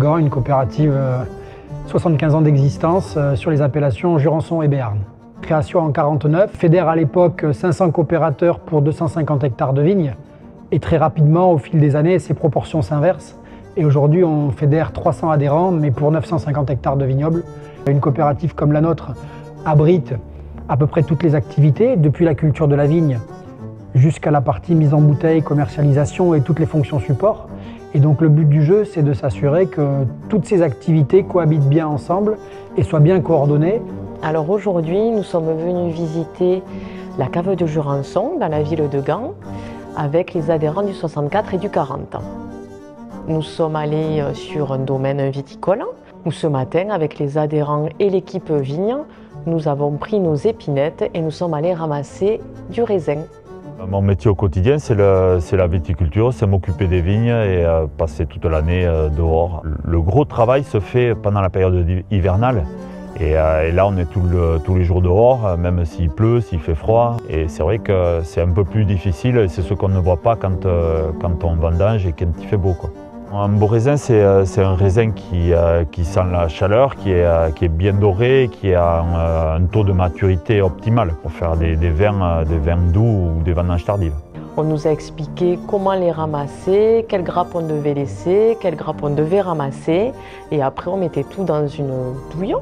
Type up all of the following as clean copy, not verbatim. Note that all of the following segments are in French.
Villedieu-de-Gand, une coopérative 75 ans d'existence sur les appellations Jurançon et Béarn. Création en 1949, fédère à l'époque 500 coopérateurs pour 250 hectares de vignes. Et très rapidement, au fil des années, ces proportions s'inversent. Et aujourd'hui, on fédère 300 adhérents, mais pour 950 hectares de vignobles. Une coopérative comme la nôtre abrite à peu près toutes les activités, depuis la culture de la vigne jusqu'à la partie mise en bouteille, commercialisation et toutes les fonctions support. Et donc le but du jeu, c'est de s'assurer que toutes ces activités cohabitent bien ensemble et soient bien coordonnées. Alors aujourd'hui, nous sommes venus visiter la cave de Jurançon dans la ville de Gand avec les adhérents du 64 et du 40. Nous sommes allés sur un domaine viticole où ce matin, avec les adhérents et l'équipe vigne, nous avons pris nos épinettes et nous sommes allés ramasser du raisin. Mon métier au quotidien, c'est la viticulture, c'est m'occuper des vignes et passer toute l'année dehors. Le gros travail se fait pendant la période hivernale. Et là, on est tous les jours dehors, même s'il pleut, s'il fait froid. Et c'est vrai que c'est un peu plus difficile, c'est ce qu'on ne voit pas quand on vendange et quand il fait beau, quoi. Un beau raisin, c'est un raisin qui sent la chaleur, qui est bien doré, qui a un taux de maturité optimal pour faire des vins doux ou des vendanges tardives. On nous a expliqué comment les ramasser, quelles grappes on devait laisser, quelles grappes on devait ramasser. Et après, on mettait tout dans une douille.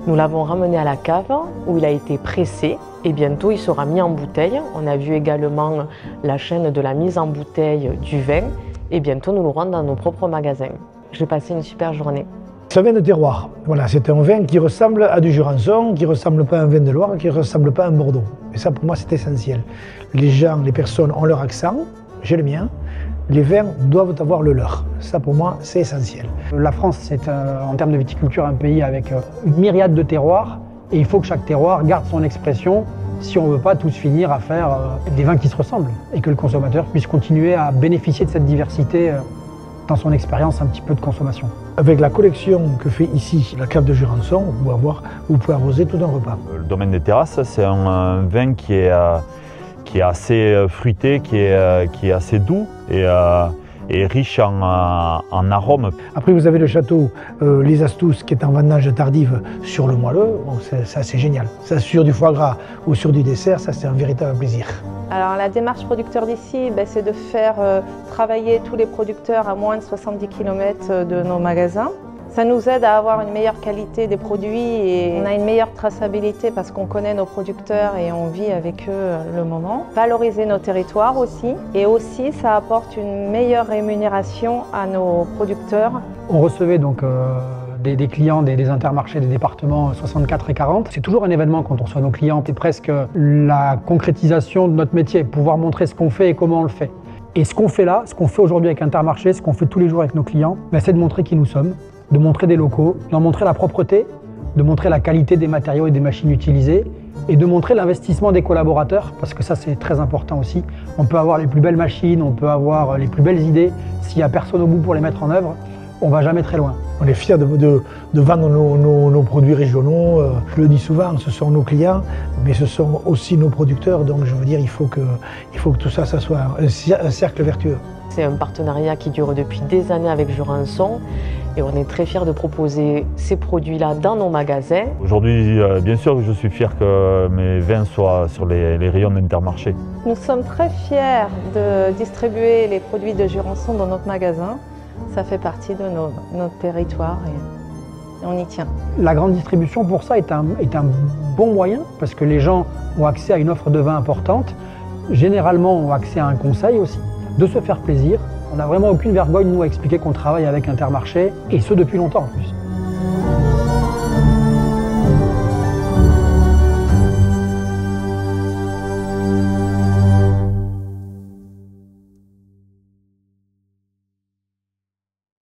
Nous l'avons ramené à la cave où il a été pressé et bientôt il sera mis en bouteille. On a vu également la chaîne de la mise en bouteille du vin. Et bientôt, nous l'aurons dans nos propres magasins. J'ai passé une super journée. C'est un vin de terroir. Voilà, c'est un vin qui ressemble à du Jurançon, qui ne ressemble pas à un vin de Loire, qui ne ressemble pas à un Bordeaux. Et ça, pour moi, c'est essentiel. Les gens, les personnes ont leur accent, j'ai le mien. Les vins doivent avoir le leur. Ça, pour moi, c'est essentiel. La France, c'est en termes de viticulture un pays avec une myriade de terroirs. Et il faut que chaque terroir garde son expression si on ne veut pas tous finir à faire des vins qui se ressemblent et que le consommateur puisse continuer à bénéficier de cette diversité dans son expérience un petit peu de consommation. Avec la collection que fait ici la cave de Jurançon, vous pouvez arroser tout un repas. Le domaine des terrasses, c'est un vin qui est assez fruité, qui est assez doux et riche en arômes. Après, vous avez le château Les Astousses qui est en vendange tardive sur le moelleux. Bon, ça, c'est génial. Ça, sur du foie gras ou sur du dessert, ça, c'est un véritable plaisir. Alors, la démarche producteur d'ici, c'est de faire travailler tous les producteurs à moins de 70 km de nos magasins. Ça nous aide à avoir une meilleure qualité des produits et on a une meilleure traçabilité parce qu'on connaît nos producteurs et on vit avec eux le moment. Valoriser nos territoires aussi et aussi ça apporte une meilleure rémunération à nos producteurs. On recevait donc des clients des Intermarchés des départements 64 et 40. C'est toujours un événement quand on reçoit nos clients. C'est presque la concrétisation de notre métier, pouvoir montrer ce qu'on fait et comment on le fait. Et ce qu'on fait là, ce qu'on fait aujourd'hui avec Intermarché, ce qu'on fait tous les jours avec nos clients, c'est de montrer qui nous sommes, de montrer des locaux, de montrer la propreté, de montrer la qualité des matériaux et des machines utilisées et de montrer l'investissement des collaborateurs parce que ça c'est très important aussi. On peut avoir les plus belles machines, on peut avoir les plus belles idées, s'il n'y a personne au bout pour les mettre en œuvre, on ne va jamais très loin. On est fiers de vendre nos produits régionaux. Je le dis souvent, ce sont nos clients, mais ce sont aussi nos producteurs. Donc je veux dire, il faut que tout ça soit un cercle vertueux. C'est un partenariat qui dure depuis des années avec Jurançon et on est très fiers de proposer ces produits-là dans nos magasins. Aujourd'hui, bien sûr que je suis fier que mes vins soient sur les rayons d'Intermarché. Nous sommes très fiers de distribuer les produits de Jurançon dans notre magasin. Ça fait partie de notre territoire et on y tient. La grande distribution pour ça est un bon moyen parce que les gens ont accès à une offre de vin importante, généralement ont accès à un conseil aussi, de se faire plaisir. On n'a vraiment aucune vergogne, nous, à expliquer qu'on travaille avec Intermarché, et ce depuis longtemps en plus.